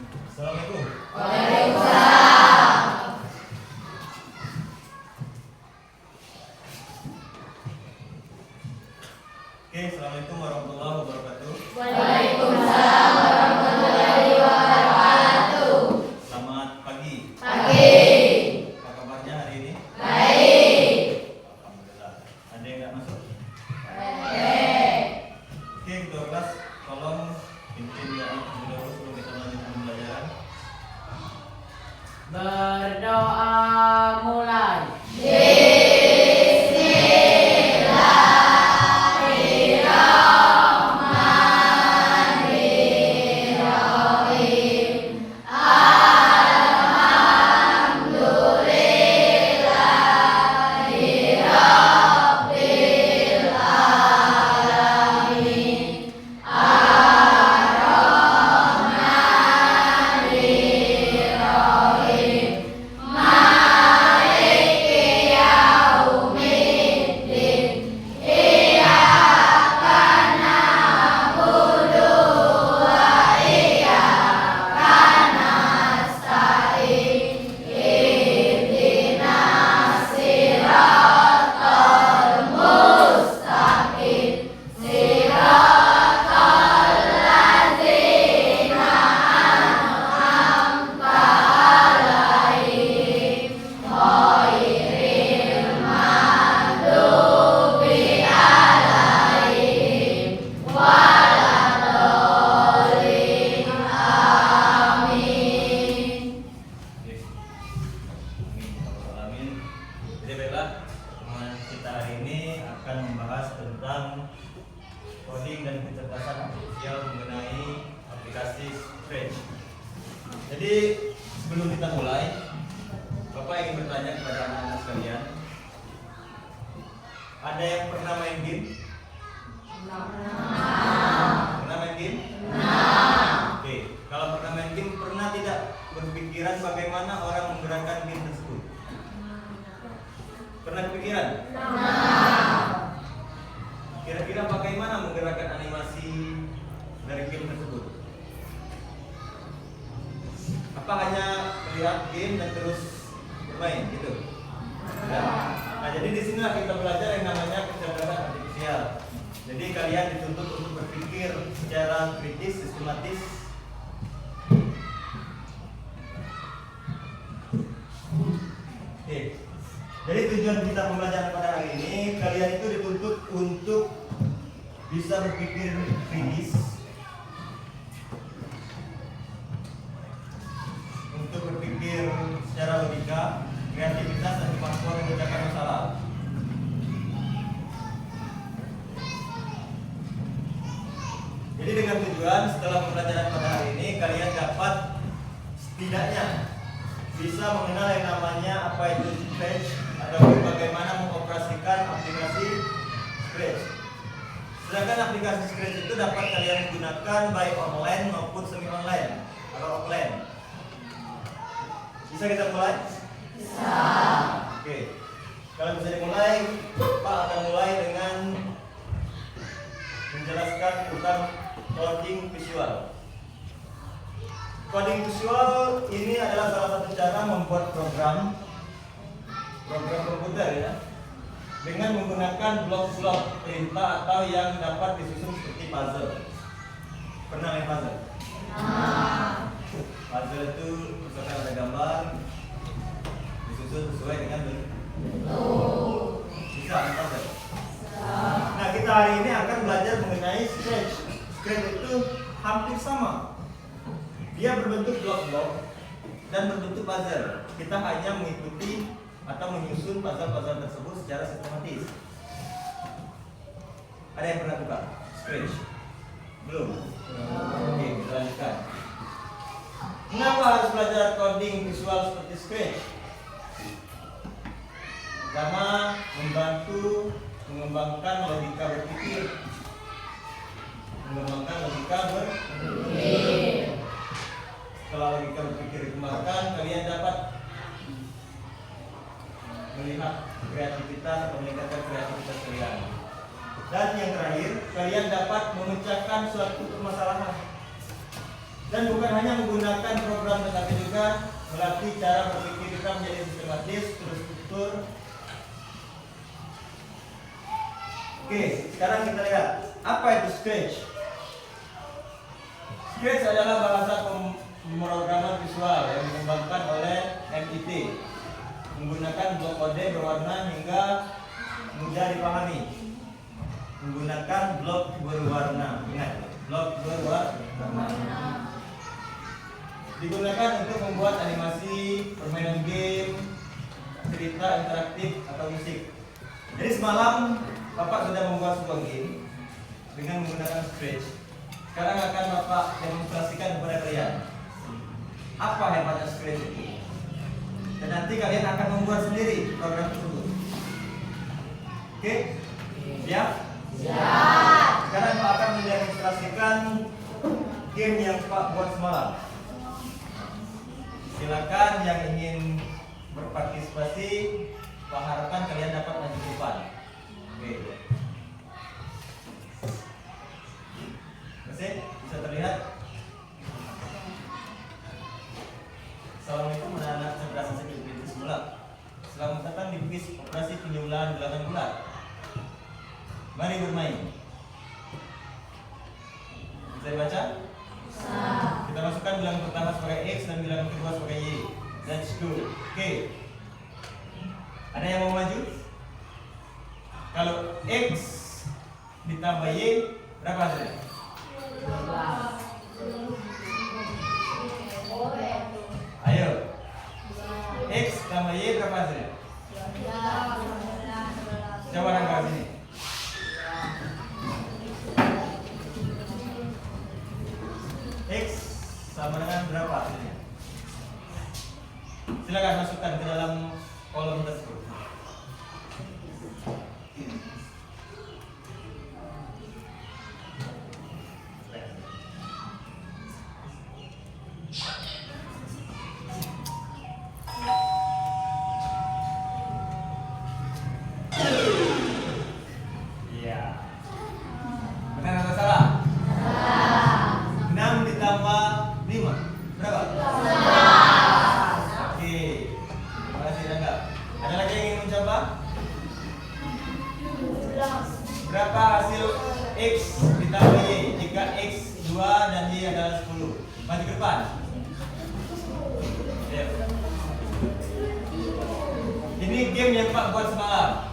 Assalamualaikum. Waalaikumsalam. Oke, assalamualaikum warahmatullahi wabarakatuh. Waalaikumsalam warahmatullahi wabarakatuh. Selamat pagi. Pagi. Apa kabarnya hari ini? Baik. Alhamdulillah. Ada yang nggak masuk? Baik. Oke, ketua kelas, tolong pimpin doa terlebih dahulu sebelum kita melanjutkan pembelajaran. Berdoa mulai. Oke. Amin. Jadi baiklah, pertemuan kita hari ini akan membahas tentang coding dan kecerdasan artifisial mengenai aplikasi Scratch. Jadi sebelum kita mulai, Bapak ingin bertanya kepada anak-anak sekalian, ada yang pernah main game? Pernah main game? Oke, kalau pernah main game, pernah tidak berpikiran bagaimana orang menggerakkan game tersebut? Pernah kepikiran? Kira-kira bagaimana menggerakkan animasi dari game tersebut? Apa hanya melihat game dan terus bermain gitu? Ya. Nah, jadi di sinilah kita belajar yang namanya kecerdasan artifisial. Jadi kalian dituntut untuk berpikir secara kritis, sistematis. Oke. Jadi tujuan kita pembelajaran pada hari ini, kalian itu dituntut untuk bisa berpikir kritis, untuk berpikir secara logika, kreativitas dan kemampuan memecahkan masalah. Jadi dengan tujuan setelah pembelajaran pada hari ini kalian dapat setidaknya bisa mengenal yang namanya apa itu Scratch atau bagaimana mengoperasikan aplikasi Scratch. Sedangkan aplikasi Scratch itu dapat kalian gunakan baik online maupun semi online atau offline. Bisa kita mulai? Bisa. Oke. Kalau bisa dimulai, Pak akan mulai dengan menjelaskan tentang coding visual. Coding visual ini adalah salah satu cara membuat program komputer ya, dengan menggunakan blok-blok perintah atau yang dapat disusun seperti puzzle. Pernah main puzzle? Puzzle itu misalkan ada gambar disusun sesuai dengan bentuk. Bisa main puzzle? Nah, kita hari ini akan belajar mengenai Scratch. Scratch itu hampir sama. Dia berbentuk blok-blok dan berbentuk puzzle. Kita hanya mengikuti atau menyusun puzzle-puzzle tersebut secara sistematis. Ada yang pernah buka Scratch? Belum? Oke, kita lanjutkan. Mengapa harus belajar coding visual seperti Scratch? Karena membantu mengembangkan logika berpikir. Setelah logika berpikir dikembangkan, kalian dapat melihat kreativitas atau meningkatkan kreativitas kalian. Dan yang terakhir, kalian dapat memecahkan suatu permasalahan. Dan bukan hanya menggunakan program, tetapi juga melatih cara berpikir kita menjadi sistematis, terstruktur. Oke, sekarang kita lihat apa itu Scratch. Scratch adalah bahasa pemrograman visual yang dikembangkan oleh MIT, menggunakan blok kode berwarna hingga mudah dipahami. Menggunakan blok berwarna, ingat, blok berwarna. Digunakan untuk membuat animasi, permainan game, cerita interaktif atau musik. Jadi semalam Bapak sudah membuat sebuah game dengan menggunakan Scratch. Sekarang akan Bapak demonstrasikan kepada kalian apa hebatnya Scratch itu. Dan nanti kalian akan membuat sendiri program tersebut. Oke? Siap? Siap. Sekarang Pak akan mendemonstrasikan game yang Pak buat semalam. Silakan yang ingin berpartisipasi, Pak harapkan kalian dapat maju ke depan. Oke. Masih bisa terlihat? Assalamualaikum anak-anak cerdas sekalian pintu semula. Selamat datang di kuis operasi penjumlahan bilangan bulat. Mari bermain. Bisa dibaca? Kita masukkan bilangan pertama sebagai X dan bilangan kedua sebagai Y. Let's go. Oke. Ada yang mau maju? Kalau X ditambah Y berapa hasilnya? 12. Ayo. X tambah Y berapa hasilnya? Coba angka sini. X sama dengan berapa hasilnya? Silakan masukkan ke dalam kolom tersebut. Iya. Benar atau salah? 6 ditambah 5 berapa? 11. Oke. Terima kasih Rangga. Ada lagi yang ingin mencoba? Berapa hasil X ditambah Y jika X 2 dan Y adalah 10? Maju ke depan. Ayo. Ini game yang Pak buat semalam.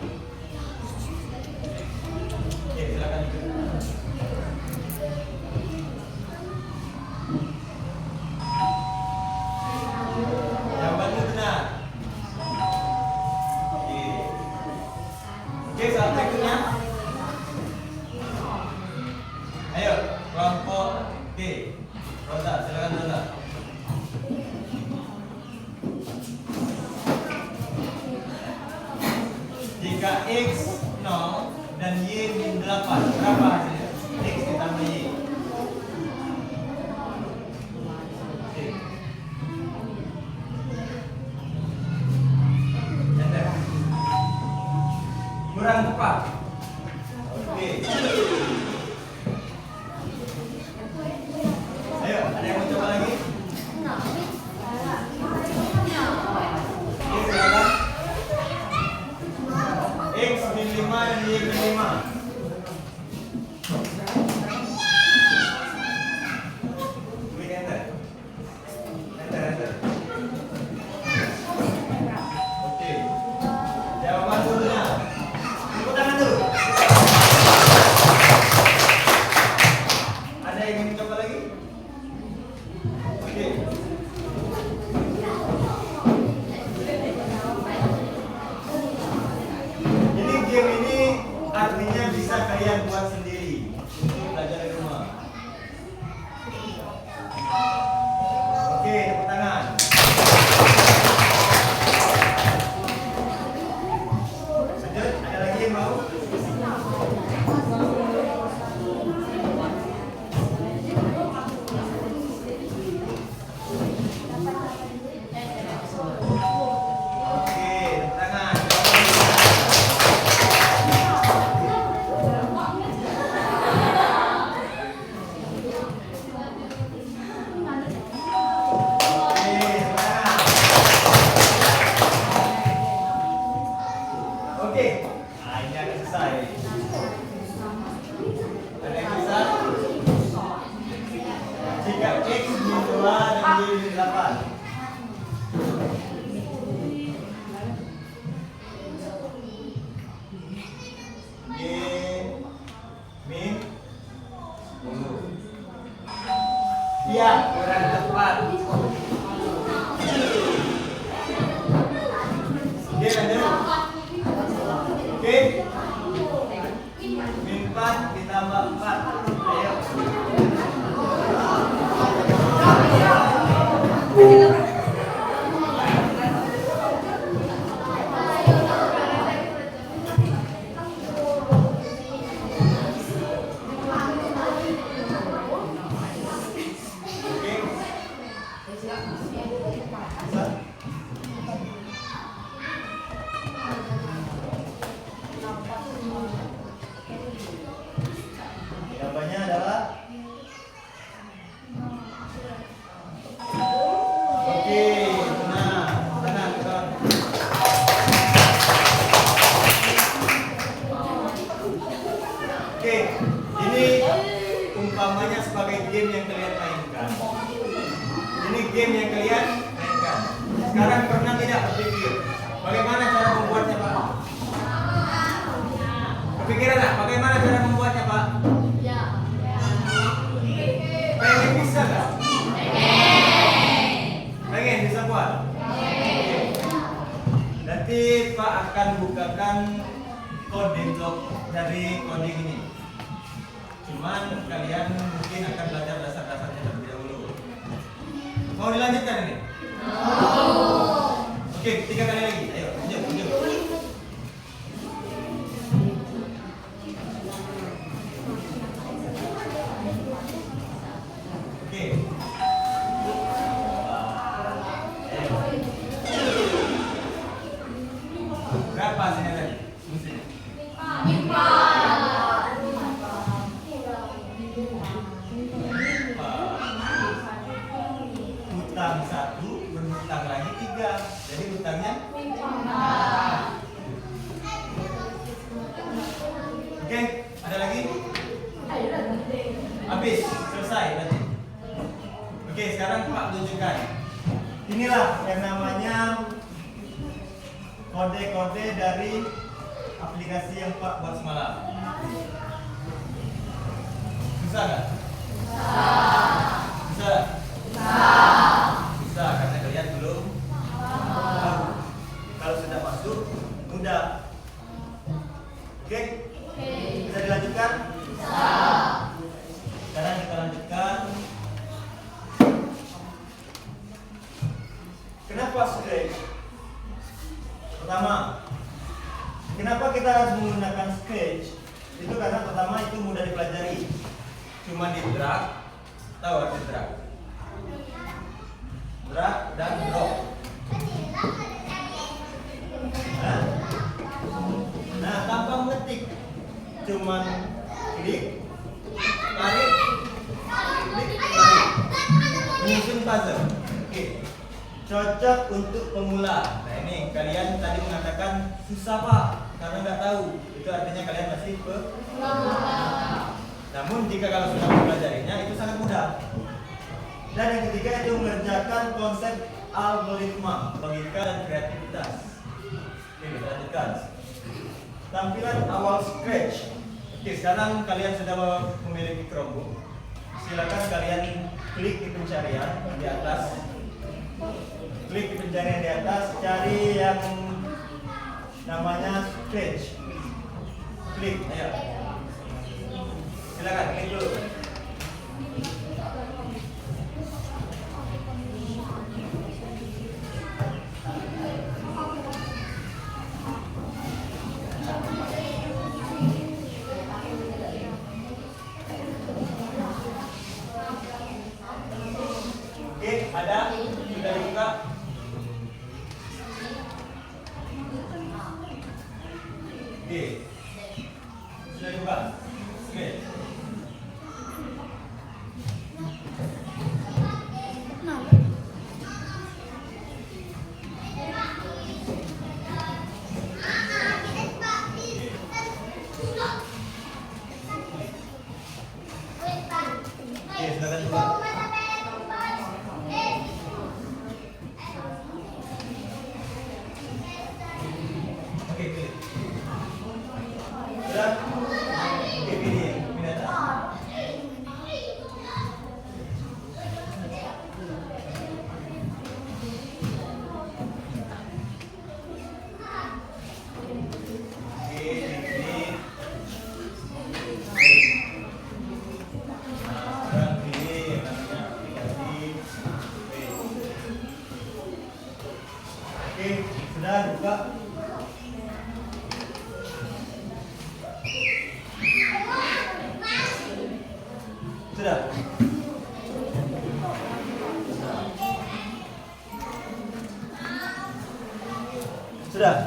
Oke, silakan ikut. Jawabannya benar. Oke. Oke, saat berikutnya. Ayo, kelompok B. Rosa, silakan Rosa. Jika X 0 dan Y min 8, berapa hasilnya? X ditambah Y. Oke. Enter. Kurang tepat. Oke. Ayo, ada yang mau coba lagi? Oke, silakan. X min 5 dan Y min 5. Klik enter. Enter. Oke. Jawaban dulunya. Tepuk tangan dulu. Ada yang ingin coba lagi? Oke. Ini game ini artinya bisa kalian buat sendiri untuk belajar di rumah. Oke, tepuk tangan. Lanjut, ada lagi yang mau? dan G min 8. G min 10. Iya, kurang tepat. G lanjut. Oke. Min 4 ditambah 4. Ayo. Jawabannya adalah oke. Nah, tenang kawan. Oke, ini umpamanya sebagai game yang kalian mainkan. Ini game yang kalian mainkan. Sekarang pernah tidak berpikir bagaimana cara membuatnya, Pak? Kepikiran nggak? Bagaimana cara membuatnya, Pak? Pengen bisa nggak? Pengen bisa buat? Nanti Pak akan bukakan kode blok dari kode ini. Cuman kalian mungkin akan belajar dasar-dasarnya terlebih dahulu. Mau dilanjutkan ini? Oke, 3 kali lagi. Ayo, lanjut. Oke. Berapa hasilnya tadi? Mestinya. Hutang 1, berhutang lagi 3. Jadi hutangnya 5. Oke, ada lagi? Habis, selesai berarti. Oke, sekarang Pak tunjukkan. Inilah yang namanya kode-kode dari aplikasi yang Pak buat semalam. Bisa nggak? Bisa. Bisa, karena kalian belum tahu. Kalau sudah masuk, mudah. Oke? Bisa dilanjutkan? Sekarang kita lanjutkan. Kenapa Scratch? Pertama, kenapa kita harus menggunakan Scratch? Itu karena pertama itu mudah dipelajari. Cuma di drag, tahu arti drag? Drag dan drop. Nah, tanpa mengetik, cuman klik, tarik, klik, tarik. Menyusun puzzle. Oke. Cocok untuk pemula. Nah ini kalian tadi mengatakan susah Pak karena nggak tahu. Itu artinya kalian masih pemula. Namun jika kalau sudah mempelajarinya itu sangat mudah. Dan yang ketiga itu mengerjakan konsep algoritma, logika dan kreativitas. Oke, kita lanjutkan. Tampilan awal Scratch. Oke, sekarang kalian sudah memiliki Chromebook. Silakan kalian klik di pencarian di atas. Klik di pencarian di atas, cari yang namanya Scratch. Klik, ayo. Silakan klik dulu. Oke, ada? Sudah dibuka? Oke. Sudah dibuka? Oke. Oke, silakan dibuka. Oke, sudah buka. Sudah. Sudah.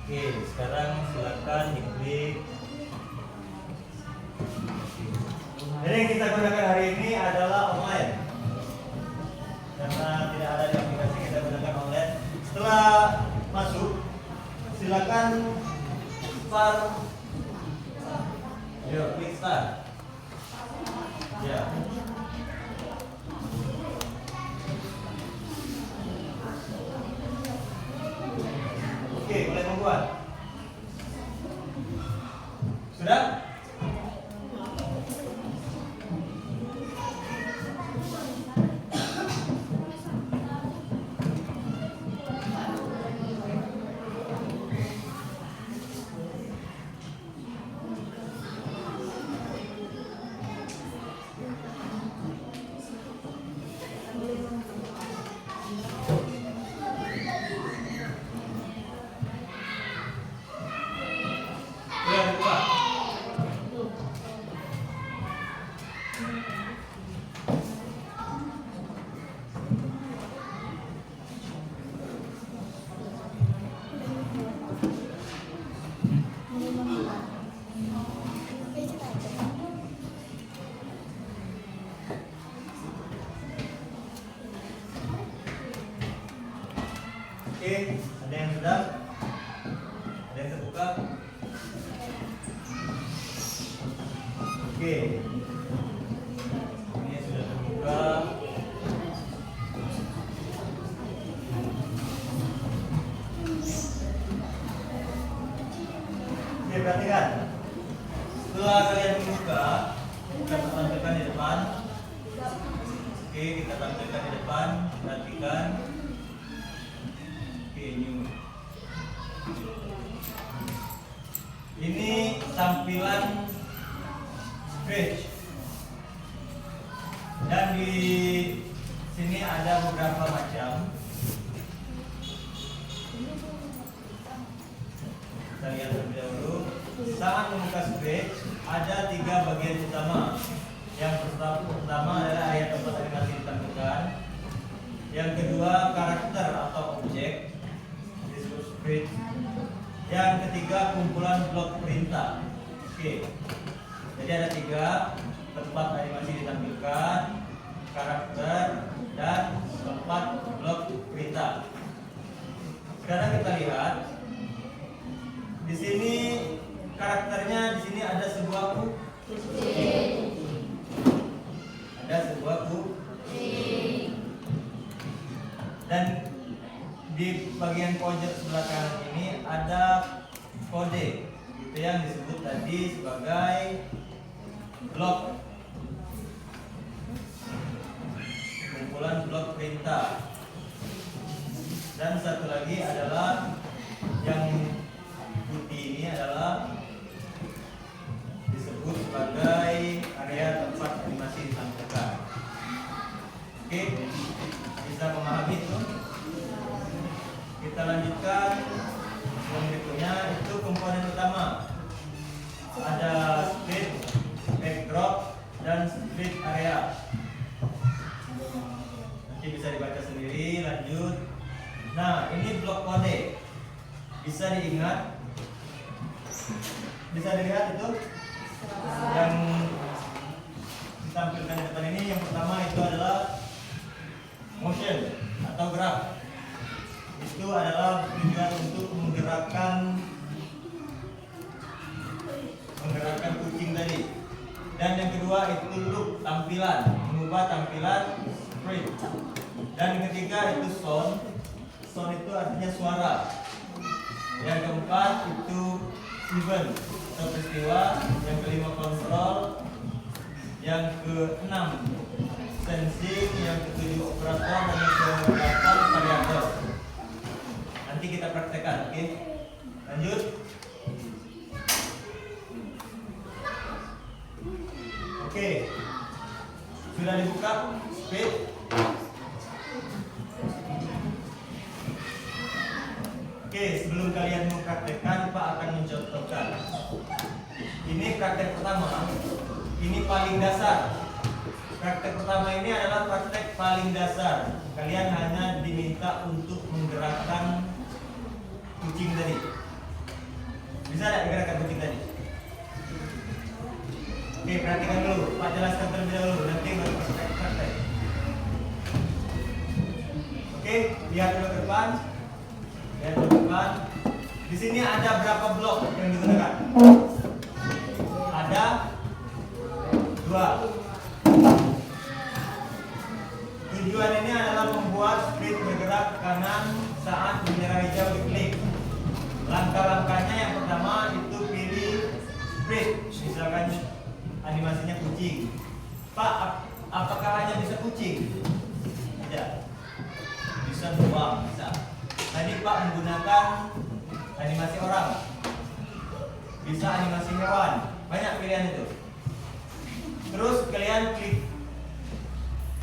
Oke, sekarang silakan diklik. Jadi yang kita gunakan hari ini adalah online. Karena tidak ada di aplikasi, kita gunakan online. Setelah masuk, silakan start. Ya, klik start. Ya. Oke, mulai membuat. Sudah? Sudah buka. Oke, ada yang sudah? Ada yang terbuka? Oke, ini sudah terbuka. Oke, perhatikan. Setelah kalian membuka, kita tampilkan di depan. Oke, kita tampilkan di depan. Perhatikan. Oke, ini tampilan Scratch, dan di sini ada beberapa macam. Kita lihat terlebih dahulu. Saat membuka Scratch ada 3 bagian utama. Yang pertama adalah area tempat animasi ditampilkan. Yang kedua karakter atau objek disebut Scratch. Yang ketiga kumpulan blok perintah. Oke. Jadi ada 3 tempat animasi ditampilkan, karakter, dan tempat blok perintah. Sekarang kita lihat di sini karakternya. Di sini ada sebuah kucing. Ada sebuah kucing. Dan di bagian pojok sebelah kanan ini ada kode, itu yang disebut tadi sebagai blok, kumpulan blok perintah. Dan satu lagi adalah yang putih ini adalah disebut sebagai area tempat animasi ditampilkan. Oke, bisa memahami itu? Kita lanjutkan yang berikutnya, itu komponen utama. Ada split, backdrop, dan split area. Nanti bisa dibaca sendiri. Lanjut. Nah, ini blok kode. Bisa diingat? Bisa dilihat itu? Yang ditampilkan di depan ini, yang pertama itu adalah motion atau gerak. Itu adalah tujuan untuk menggerakkan kucing tadi. Dan yang kedua itu look, tampilan, mengubah tampilan screen. Dan yang ketiga itu sound. Sound itu artinya suara. Yang keempat itu event atau peristiwa. Yang kelima kontrol. Yang keenam sensing. Yang ketujuh operator. Dan yang ke-8 variator. Nanti kita praktekkan, oke? Lanjut. Oke. Sudah dibuka speed. Oke, sebelum kalian mempraktekkan, Pak akan mencontohkan. Ini praktek pertama. Ini paling dasar. Praktek pertama ini adalah praktek paling dasar. Kalian hanya diminta untuk menggerakkan kucing tadi. Bisa tidak digerakkan kucing tadi? Oke, perhatikan dulu. Pak jelaskan terlebih dahulu. Nanti baru praktek. Oke, lihat dulu ke depan. Lihat dulu ke depan. Di sini ada berapa blok yang digunakan? Ada 2. Tujuan ini adalah membuat speed bergerak ke kanan saat bendera hijau diklik. Langkah-langkahnya yang pertama itu pilih speed. Misalkan animasinya kucing. Pak, apakah hanya bisa kucing? Tidak. Bisa beruang, bisa. Tadi Pak menggunakan animasi orang. Bisa animasi hewan. Banyak pilihan itu. Terus kalian klik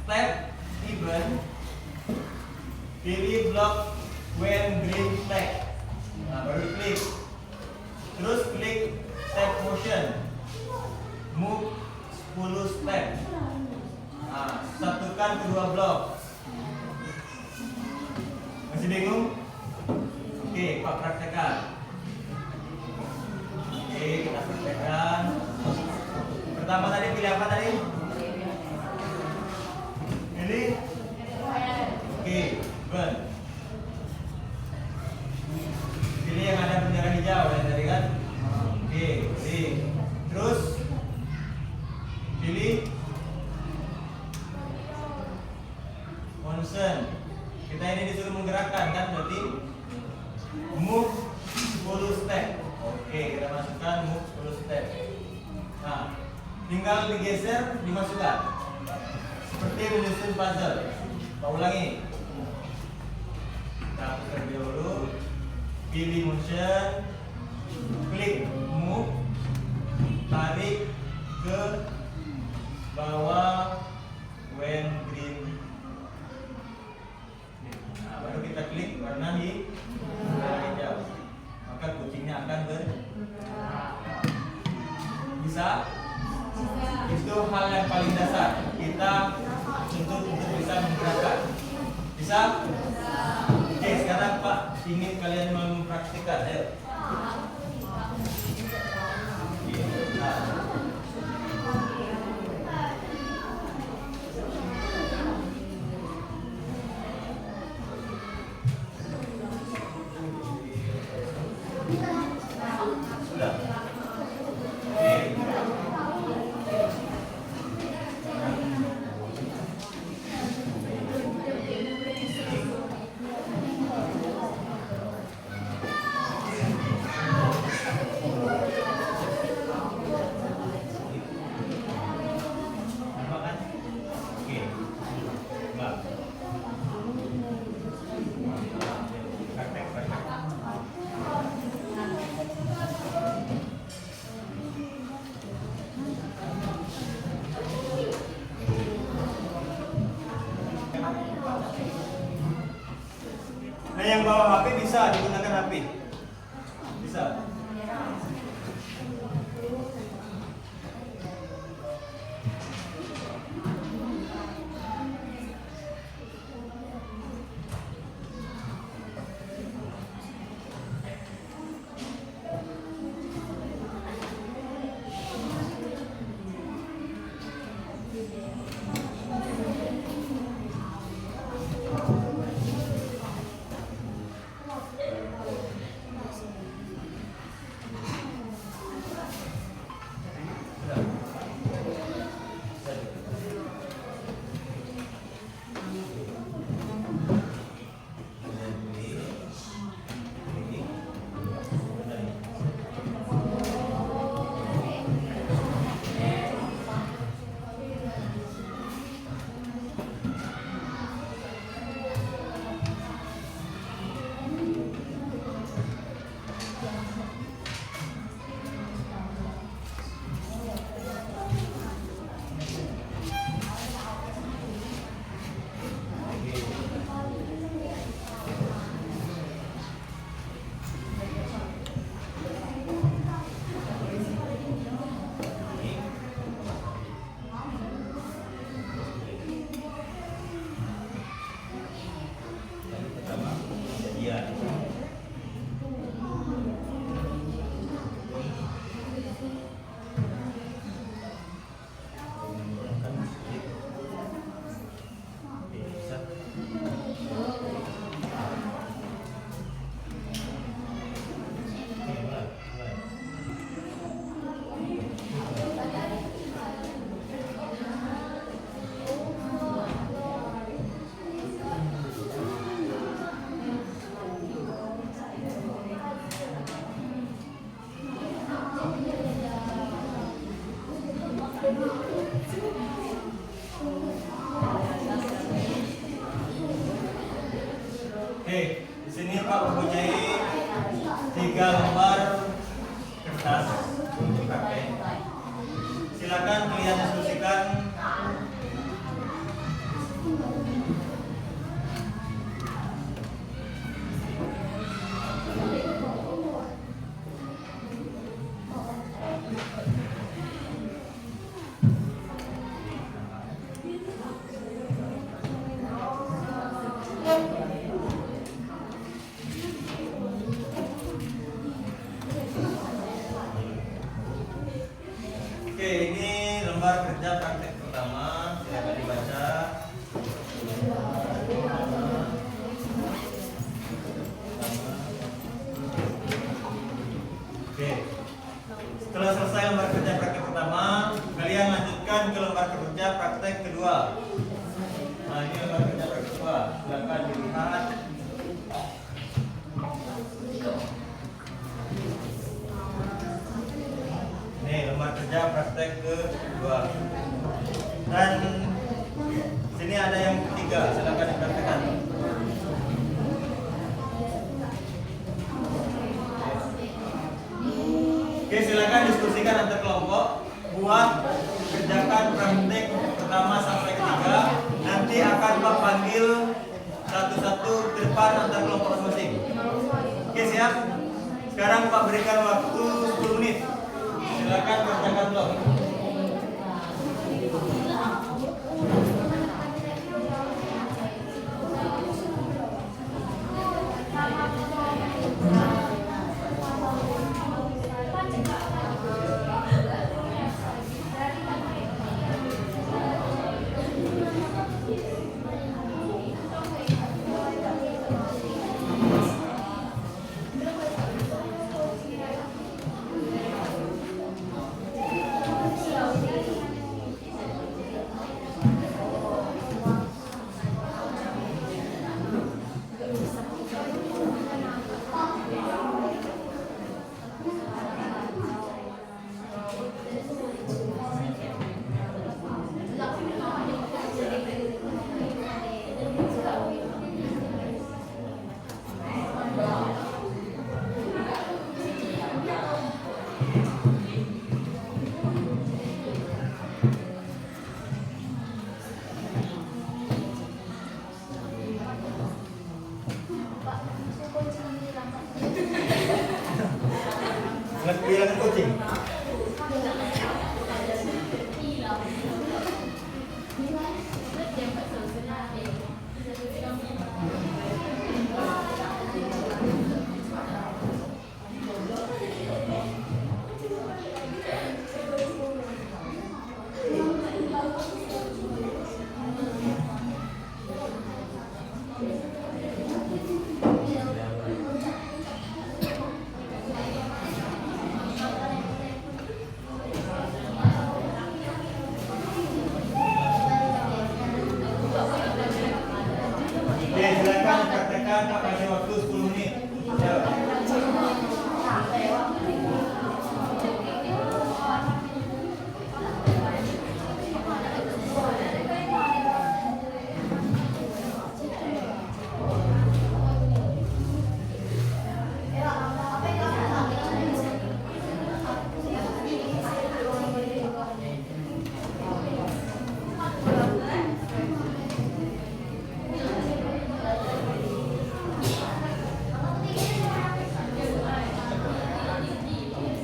tab event. Pilih blok when green flag. Nah, baru klik. Terus klik step motion. Move 10 step. Nah, satukan kedua blok. Masih bingung? Oke, Pak praktekkan. Oke, kita praktekkan. Pertama tadi pilih apa tadi? Pilih. Oke, burn. Pilih yang ada bendera hijau dari tadi kan? Oke, pilih. Terus pilih motion. Kita ini disuruh menggerakkan kan, berarti move 10 step. Oke, kita masukkan move 10 step. Nah, tinggal digeser, dimasukkan. Seperti menyusun puzzle. Kita ulangi. Kita terlebih dahulu. Pilih motion, klik move, tarik ke bawah when green. Nah, baru kita klik warna hijau. Maka kucingnya akan bisa. Itu hal yang paling dasar. Kita tuntut untuk bisa menggerakkan. Bisa? Oke, sekarang Pak ingin kalian mempraktikkan. Ayo. Sudah. Nah, yang bawa HP bisa digunakan HP. Bisa. Oke, di sini Pak mempunyai 3 lembar kertas untuk praktek. Silakan kalian diskusikan. Oke, ini lembar kerja praktek pertama. Silakan dibaca. Oke. Setelah selesai lembar kerja praktek pertama, kalian lanjutkan ke lembar kerja praktek kedua. Nah, ini lembar kerja praktek kedua. Silakan dilihat. Ini lembar kerja praktek kedua. Dan sini ada yang ketiga, silakan dipraktekkan. Oke, silakan diskusikan antar kelompok. Buat kerjakan praktek pertama sampai ketiga. Nanti akan Pak panggil satu-satu ke depan antar kelompok masing-masing. Oke, siap? Sekarang Pak berikan waktu 10 menit. Silakan kerjakan blog. Bilang kucing. Oke, silakan praktekkan. Pak kasih waktu 10 menit. Ya.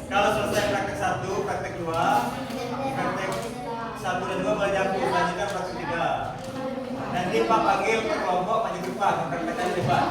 Kalau selesai praktek 1, praktek 2, praktek 1 dan 2 boleh dihapus, lanjutkan praktek 3. Nanti Pak panggil ke kelompok maju ke depan, praktekkan di depan.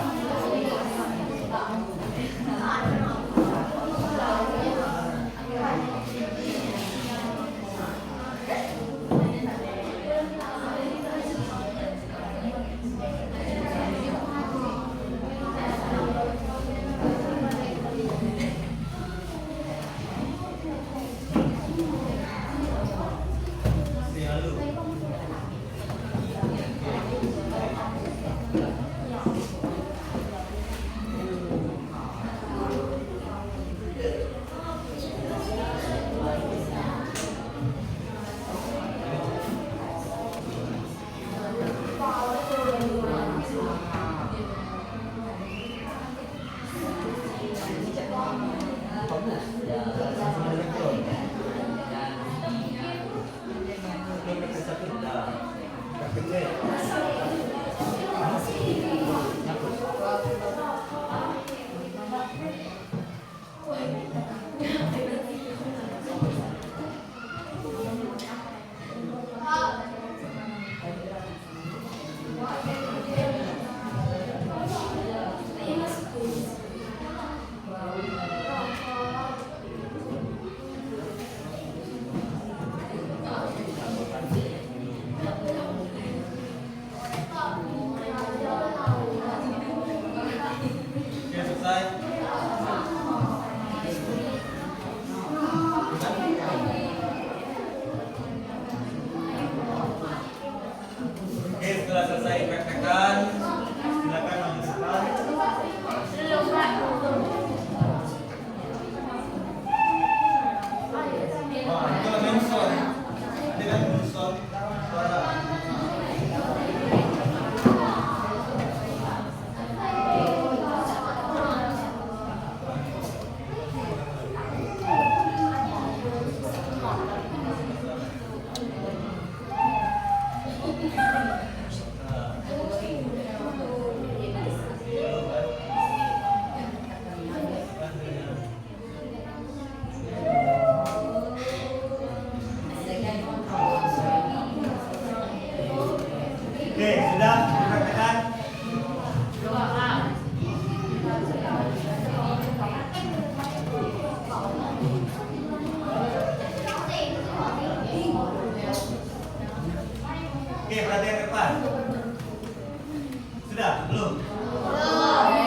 Sudah? Belum? Belum.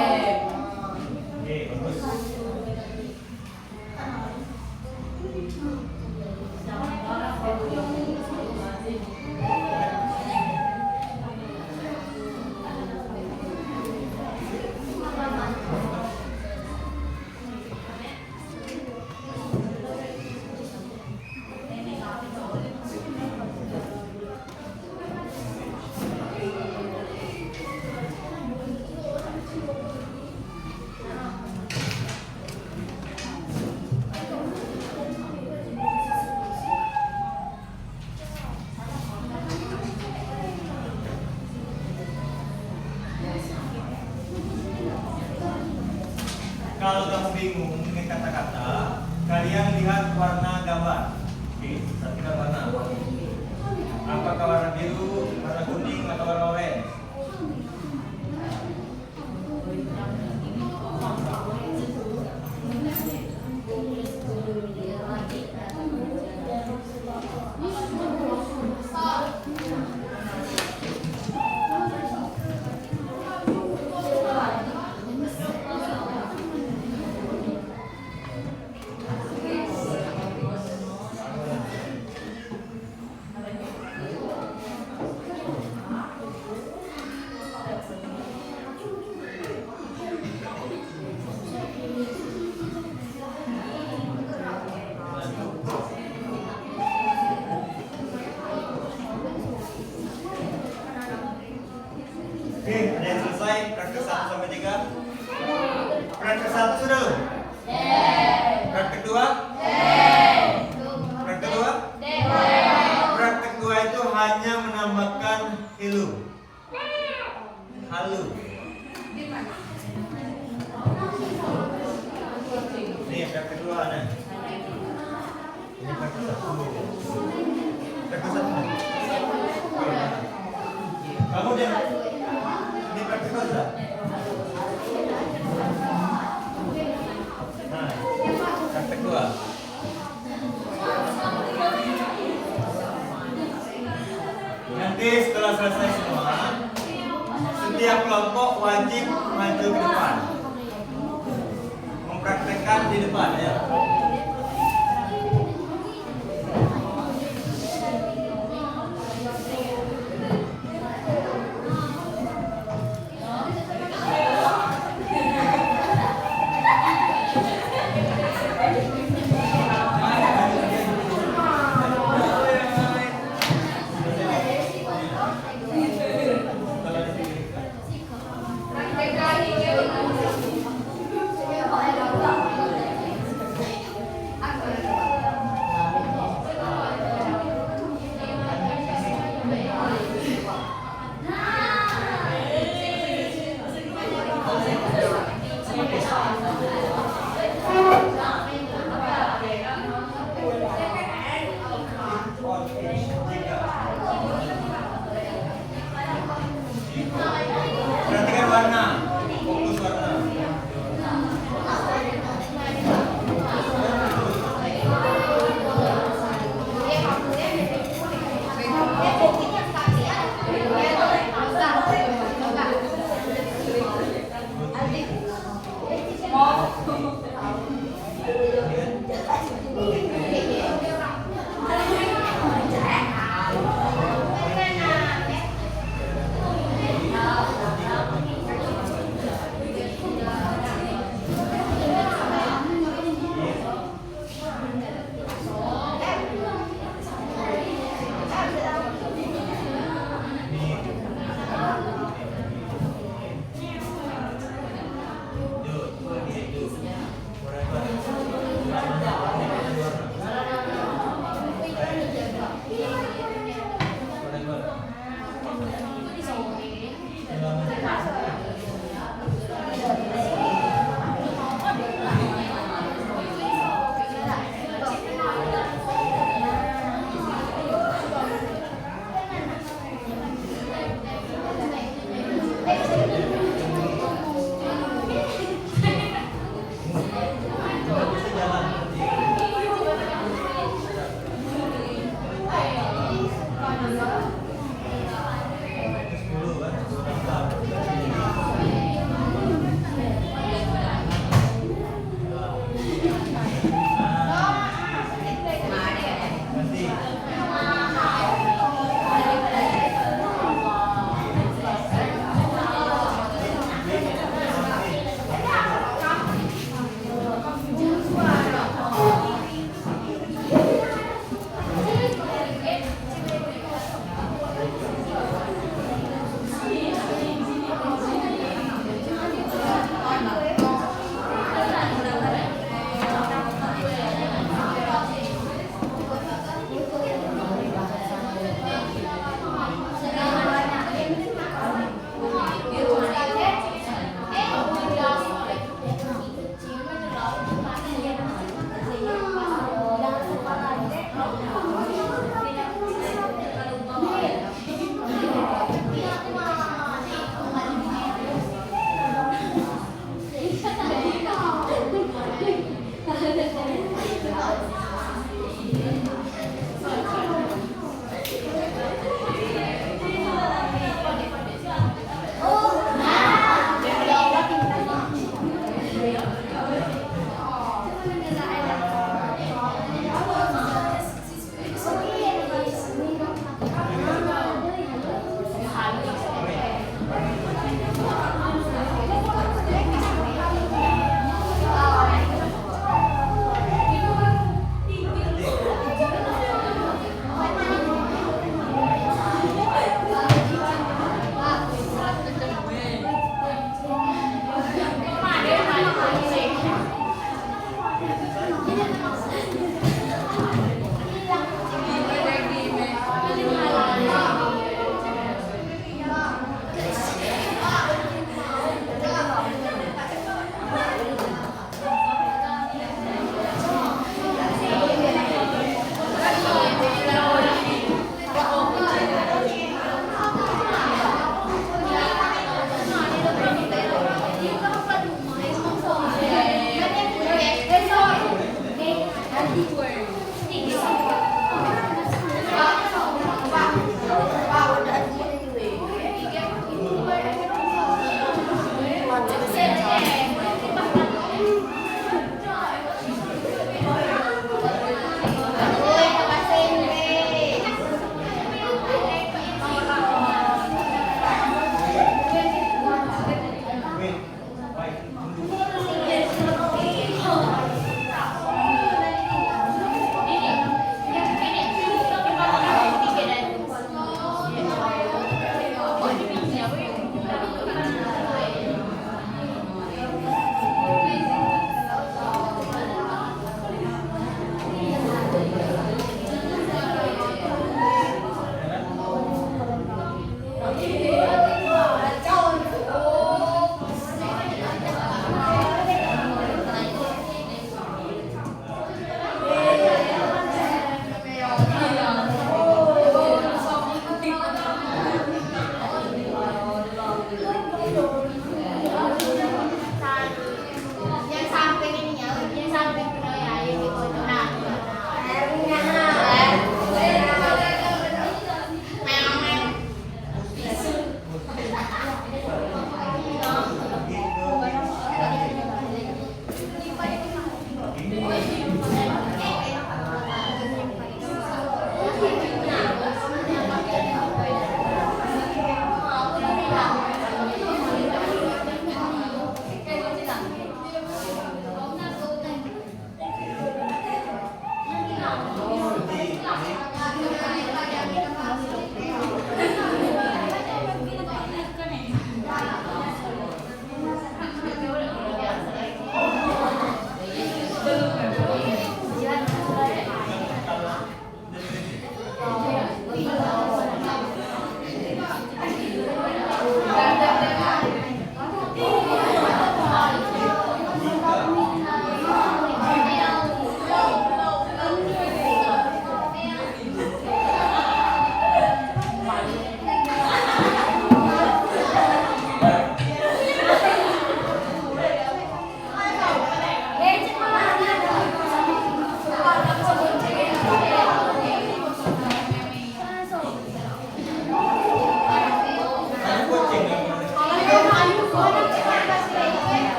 Oke, bagus. Kalau kamu bingung dengan kata-kata, kalian lihat warna gambar. Oke, perhatikan warna. Apakah warna biru, warna kuning, atau warna oranye? Oke, ada yang selesai praktek 1 sampai 3? Praktek 1 sudah belum? Praktek 2? Praktek 2? Praktek 2 itu hanya menambahkan halu. Halu. Nih, praktek 2 ada. Ini praktek 1. Praktek 1. Kamu dia ini praktek 2 sudah? Nah, praktek 2. Nanti setelah selesai semua, setiap kelompok wajib maju ke depan, mempraktekkan di depan ya.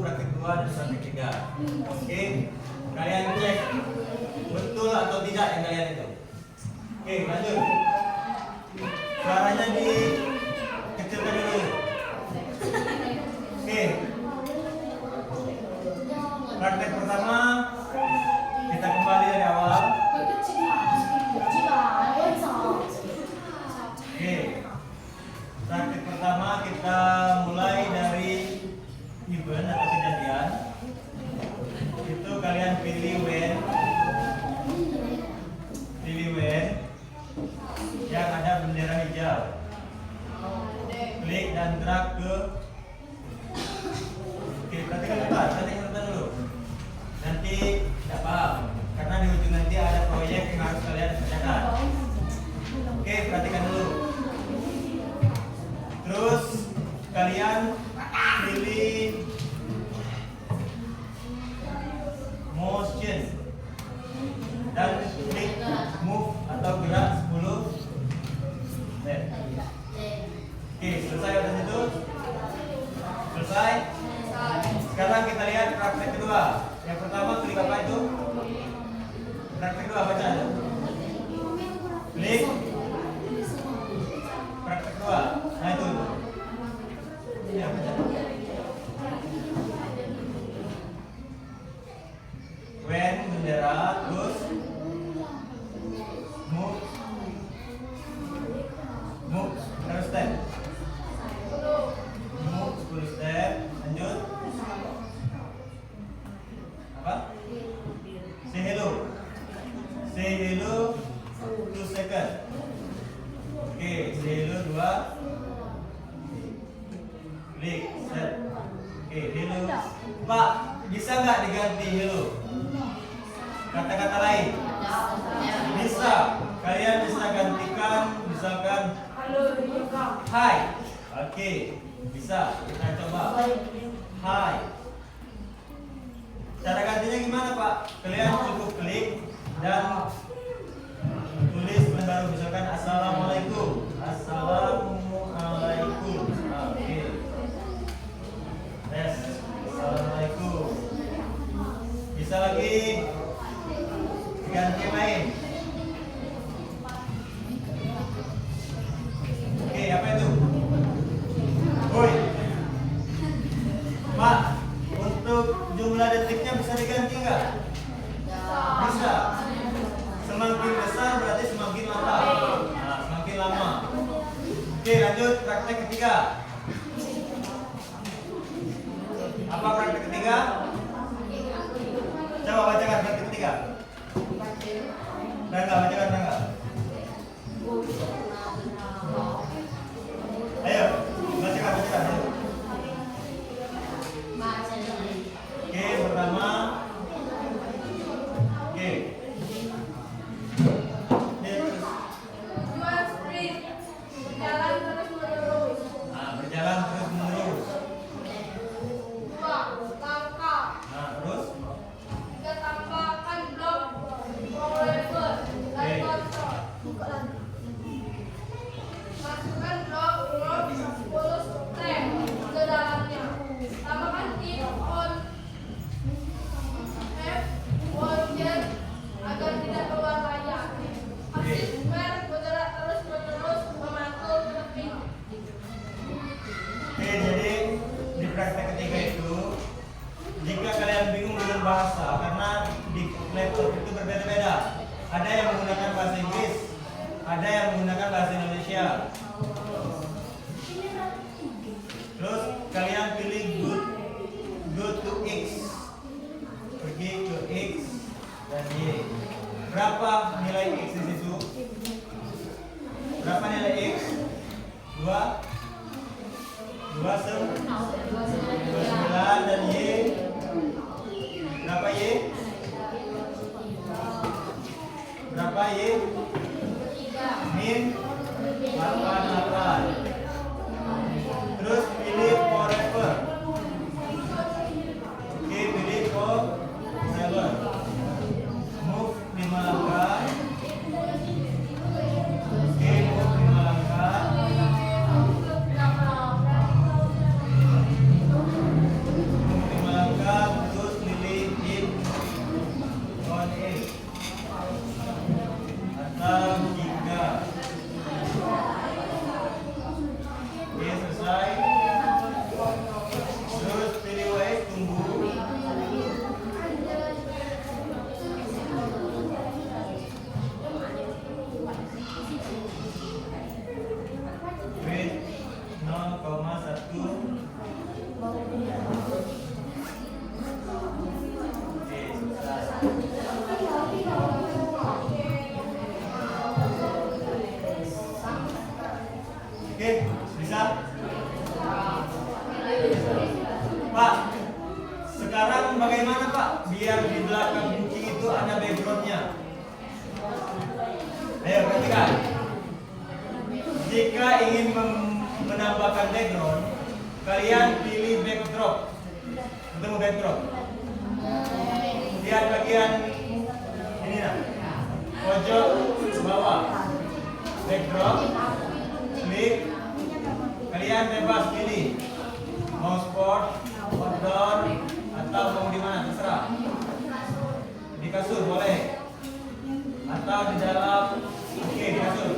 praktek 2 dan praktek 3. Oke, kalian cek betul atau tidak yang kalian itu. Oke, lanjut. Suaranya dikecilkan dulu. Oke. Praktek pertama kita kembali dari awal. Oke. Praktek pertama kita mulai dari event atau kejadian. Itu kalian pilih when yang ada bendera hijau. Klik dan drag ke. Oke, perhatikan dulu. Nanti tidak paham karena di ujung nanti ada proyek yang harus kalian kerjakan. Oke, perhatikan dulu. Terus kalian pilih motion dan klik move atau gerak 10 menit. Oke, selesai atas itu? Selesai? Sekarang kita lihat praktek kedua. Yang pertama klik apa itu? Praktek kedua baca itu. Klik. Praktek kedua. Nah itu. Ya, baca. When bendera terus move terus step. Move 10 step. Lanjut. Apa? Say hello. Say hello 2 second. Oke, say hello 2. Klik set. Oke, hello. Pak, bisa nggak diganti hello? Kata-kata lain. Bisa. Kalian bisa gantikan misalkan hi. Oke, bisa. Kita coba. Hi. Cara gantinya gimana, Pak? Kalian cukup klik dan tulis baru misalkan assalamualaikum. Assalamualaikum. Oke. Yes. Assalamualaikum. Bisa lagi ganti yang lain. Oke, apa itu? Woi. Pak, untuk jumlah detiknya bisa diganti nggak? Bisa. Semakin besar berarti semakin lama. Nah, semakin lama. Oke, lanjut praktek ketiga. Apa praktek ketiga? Coba bacakan praktek ketiga. Bacakan. Ayo, bacakan. Oke, pertama. Oke. Berjalan terus menerus. Nah, terus. Masukkan blok 10 step ke dalamnya. Tambahkan tip on F wajan agar tidak keluar layar. Aktifkan bergerak terus-menerus memantul ke tepi. Oke, jadi di praktek ketiga itu jika kalian bingung dengan bahasa karena di laptop itu berbeda-beda. Ada yang menggunakan bahasa Inggris, ada yang menggunakan bahasa Indonesia. Terus kalian pilih go to X. Pergi ke X dan Y. Berapa nilai X di situ? Berapa nilai X? 29 dan Y. Berapa Y? Berapa Y? Min 8. bagaimana Pak? Biar di belakang buku itu ada backgroundnya. Ayo perhatikan. Jika ingin menambahkan background, kalian pilih backdrop. Ketemu backdrop. Lihat bagian ini nah, pojok bawah. Backdrop. Klik. Kalian bebas pilih. Mau sport, outdoor, atau mau di mana terserah. Di kasur boleh. Atau di dalam. Oke, di kasur.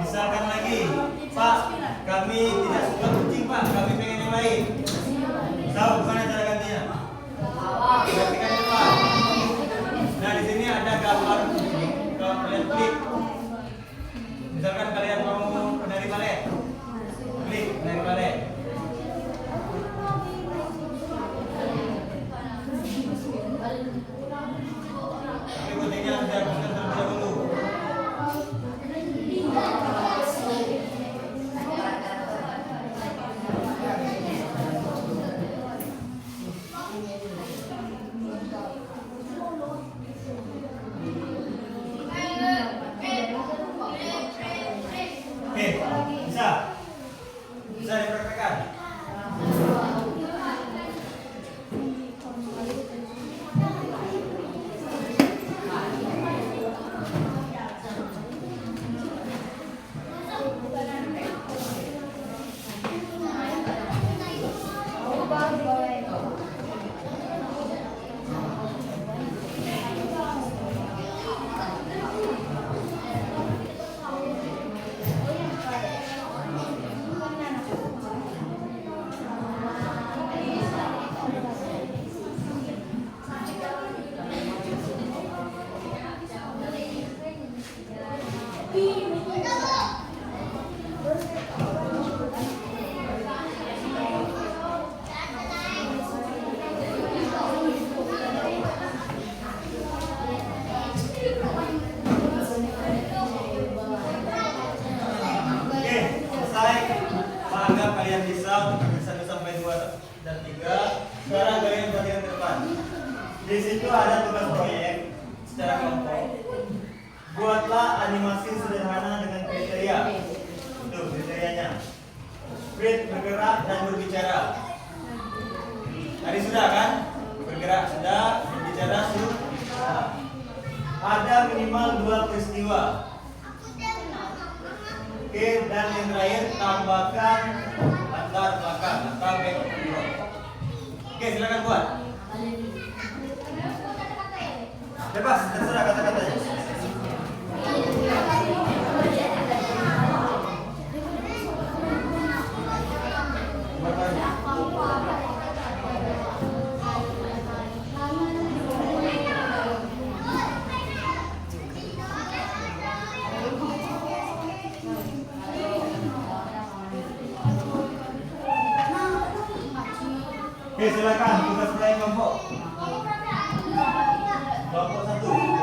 Misalkan lagi, Pak, kami tidak suka kucing Pak, kami pengen yang lain. Tahu gimana cara gantinya? Gantikan itu Pak. Nah di sini ada gambar kucing, kalau kalian klik. Misalkan kalian mau penari balet, klik penari balet. Tapi kucingnya harus dihapuskan terlebih dahulu. Oke, bisa dipraktekkan. Kalian bisa untuk 1 sampai 2 dan 3. Sekarang kalian perhatikan ke depan. Di situ ada tugas proyek secara kelompok. Buatlah animasi sederhana dengan kriteria. Itu kriterianya. Frit bergerak dan berbicara. Tadi sudah kan? Bergerak sudah, berbicara sudah. Ada minimal 2 peristiwa. Oke, dan yang terakhir tambahkan latar belakang atau background. Oke, silakan buat. Bebas, terserah kata-katanya. Oke, silakan tugas proyek kelompok. Kelompok 1.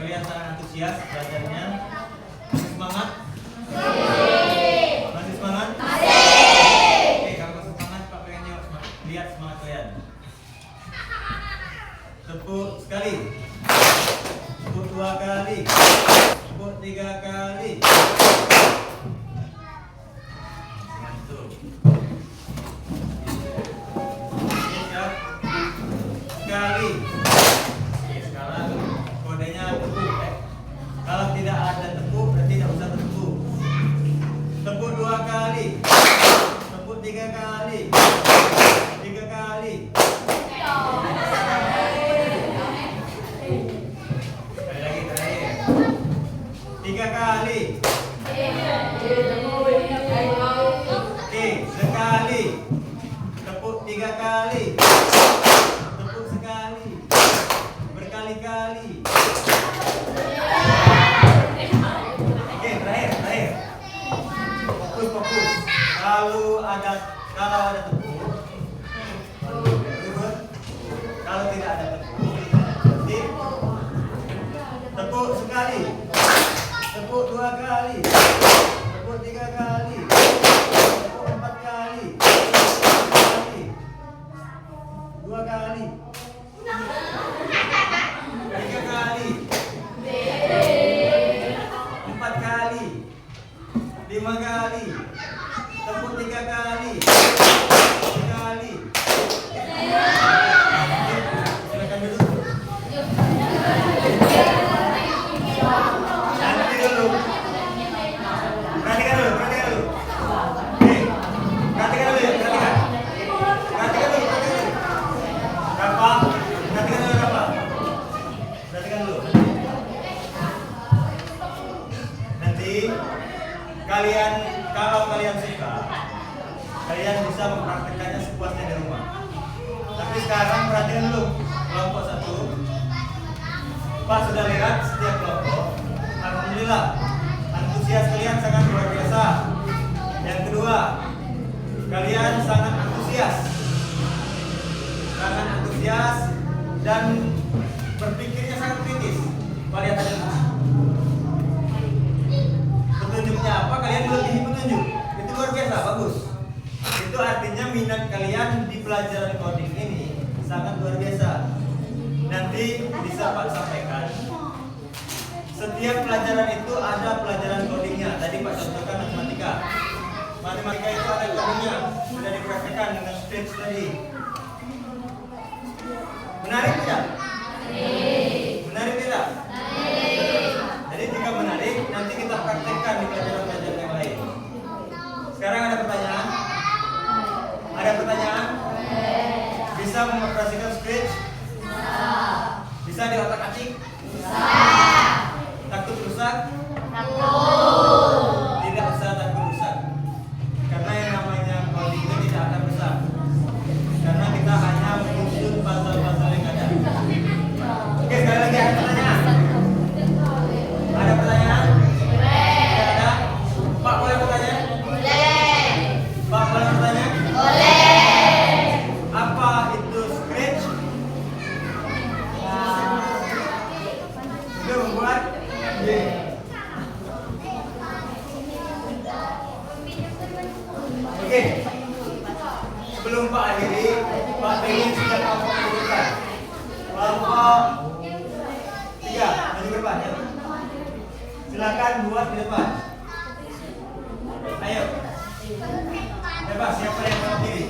kalian sangat antusias belajarnya? Masih semangat? Masih semangat? Oke, kalau masih semangat, Pak pengen lihat semangat kalian. Tepuk sekali, tepuk 2 kali, tepuk 3 kali. Mantul. Siap. Sekali. Oke, sekarang kodenya tepuk. Kalau tidak ada tepuk, berarti tidak usah tepuk. Tepuk 2 kali, tepuk 3 kali, 3 kali. Sekali lagi terakhir. 3 kali. Oke, sekali. Tepuk 3 kali. Tepuk sekali. Berkali-kali. Oke, terakhir. Fokus. Kalau ada tepuk, kalau tidak ada tepuk, berarti tepuk sekali, tepuk 2 kali, tepuk 3 kali, tepuk 4 kali, 2 kali, 3 kali, 4 kali, 5 kali, tepuk 3 kali, 1 kali. Silakan duduk. Nanti dulu. Perhatikan dulu. Oke. Perhatikan dulu ya, perhatikan. Perhatikan dulu. Berapa? Perhatikan dulu berapa? Perhatikan dulu. Nanti kalau kalian suka, kalian bisa mempraktekannya sepuasnya di rumah. Tapi sekarang perhatikan dulu kelompok 1. Pak sudah lihat setiap kelompok. Alhamdulillah, antusias kalian sangat luar biasa. Yang kedua, kalian sangat antusias dan berpikirnya sangat kritis. Pak lihat aja. Petunjuknya apa? Kalian melebihi petunjuk. Itu luar biasa, bagus. Itu artinya minat kalian di pelajaran coding ini sangat luar biasa. Nanti bisa Pak sampaikan. Setiap pelajaran itu ada pelajaran codingnya. Tadi Pak contohkan matematika. Matematika itu ada codingnya. Sudah dipraktikkan dengan stage tadi. Menarik tidak? Menarik tidak? Jadi jika menarik, nanti kita praktekkan di pelajaran-pelajaran yang lain. Sekarang ada pertanyaan? Ada pertanyaan? Bisa mengoperasikan script? Bisa di otak-atik? Takut rusak? Tidak usah takut rusak. Karena yang namanya coding itu tidak akan rusak. Karena kita hanya menyusun pasal-pasal yang ada. Oke, sekali lagi ada pertanyaan? Ada pertanyaan? Tidak ada? Pak boleh bertanya? Pak boleh bertanya? Apa itu scratch? Itu membuat? Oke. Sebelum Pak akhiri, Pak pengen sudah kelompok urutan. Kelompok 3, maju ke depan ya. Silakan buat di depan. Ayo. Bebas, siapa yang mau diri?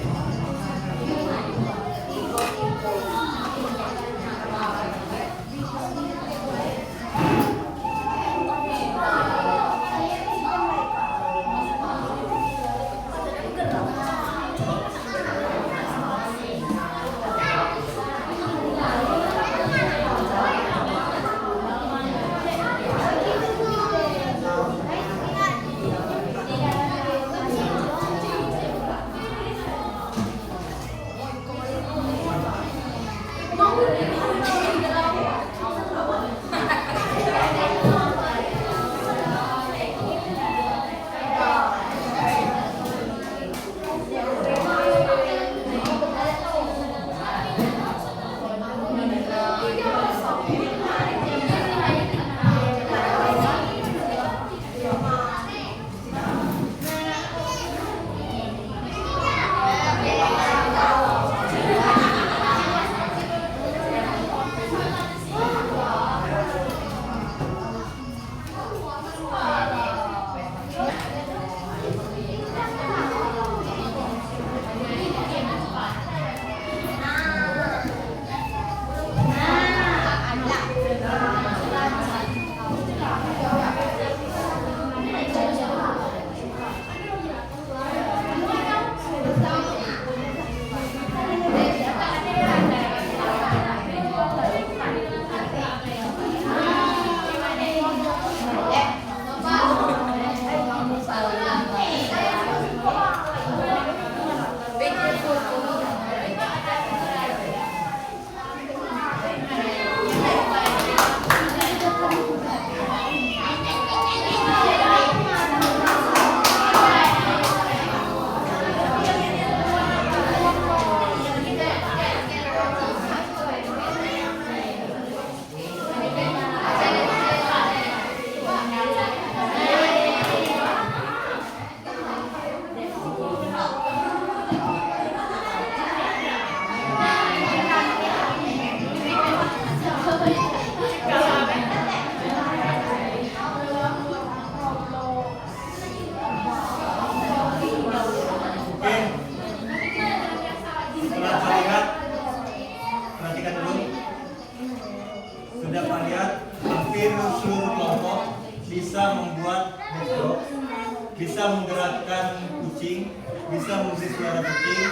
bisa menggerakkan kucing, bisa mengusir suara kucing,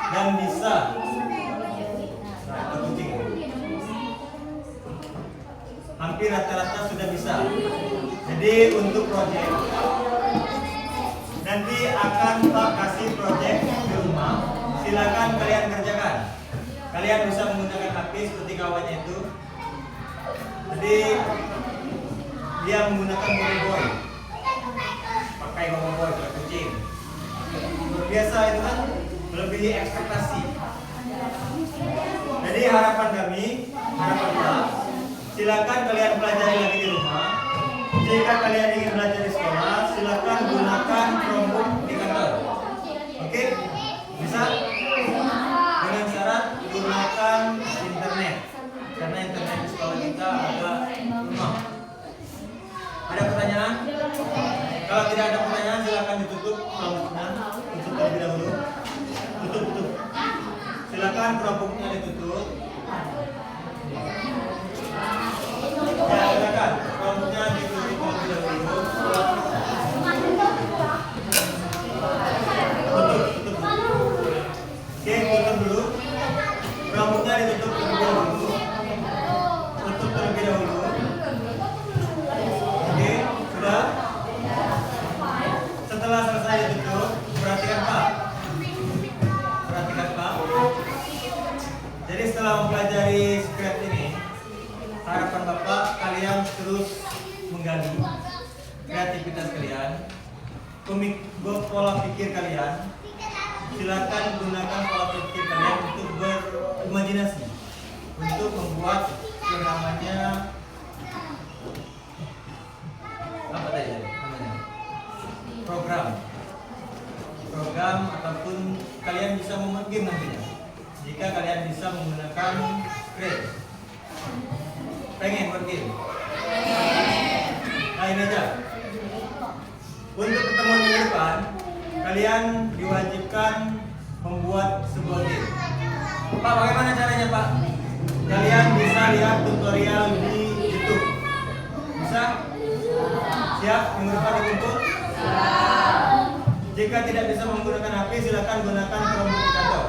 dan bisa kucing. Hampir rata-rata sudah bisa. Jadi untuk proyek nanti akan Pak kasih proyek di rumah. Silakan kalian kerjakan. Kalian bisa menggunakan HP seperti kawannya itu. Jadi dia menggunakan mobil boy, pakai mobil boy buat kucing. Biasa itu kan melebihi ekspektasi. Jadi harapan kami, harapan Pak, silakan kalian pelajari lagi di rumah. Jika kalian ingin belajar di sekolah, silakan gunakan Chromebook di kantor. Oke? Bisa? Dengan syarat gunakan internet. Karena internet di sekolah kita agak lemah. Ada pertanyaan? Kalau tidak ada pertanyaan, silakan ditutup Chromebooknya. Tutup terlebih dahulu. Tutup. Silakan Chromebooknya ditutup. Ya, silakan. Chromebooknya ditutup terlebih dahulu. Tutup. Oke, tutup dulu. Chromebooknya ditutup terlebih dahulu. Tutup terlebih dahulu. Oke, sudah. Setelah selesai ditutup, perhatikan Pak. Jadi setelah mempelajari script ini, harapan Bapak kalian terus menggali kreativitas kalian, pola pikir kalian. Silakan gunakan pola pikir kalian untuk berimajinasi, untuk membuat yang namanya apa tadi namanya program ataupun kalian bisa membuat game nantinya. Jika kalian bisa menggunakan script, pengen buat game? Nah ini aja. Untuk pertemuan minggu depan, kalian diwajibkan membuat sebuah game. Pak, bagaimana caranya Pak? Kalian bisa lihat tutorial di YouTube. Bisa? Siap? Minggu depan dikumpul? Jika tidak bisa menggunakan HP, silakan gunakan Chromebook di kantor.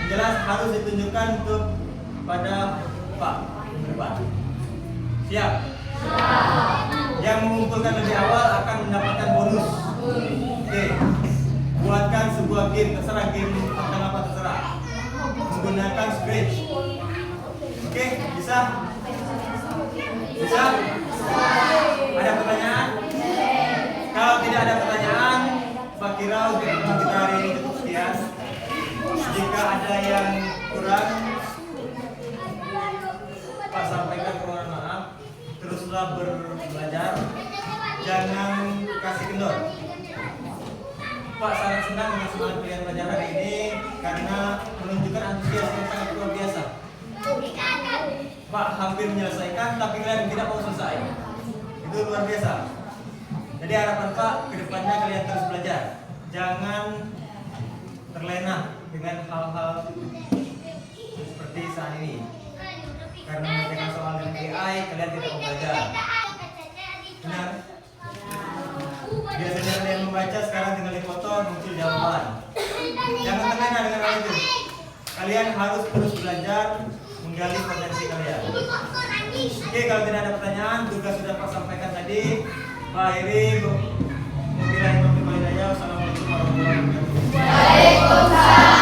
Jelas harus ditunjukkan untuk pada Pak depan. Siap? Yang mengumpulkan lebih awal akan mendapatkan bonus. Oke. Buatkan sebuah game, terserah game tentang apa terserah. Menggunakan Scratch. Oke, bisa? Bisa? Ada pertanyaan? Kalau tidak ada pertanyaan, Pak kira untuk kita hari ini cukup sekian. Jika ada yang kurang, Pak sampaikan permohonan maaf. Teruslah belajar, jangan kasih kendor. Pak sangat senang dengan semangat kalian belajar hari ini karena menunjukkan antusias yang sangat luar biasa. Pak hampir menyelesaikan, tapi kalian tidak mau selesai. Itu luar biasa. Jadi harapan Pak, kedepannya kalian terus belajar. Jangan terlena dengan hal-hal seperti saat ini. Karena dengan soal dengan AI, kalian tidak mau belajar. Benar? Biasanya kalian membaca, sekarang tinggal dipoto, muncul jawaban. Jangan terlena dengan hal itu. Kalian harus terus belajar, menggali potensi kalian. Oke, kalau tidak ada pertanyaan, tugas sudah Pak sampaikan tadi. Pak Iri, Assalamualaikum warahmatullahi wabarakatuh. Waalaikumsalam.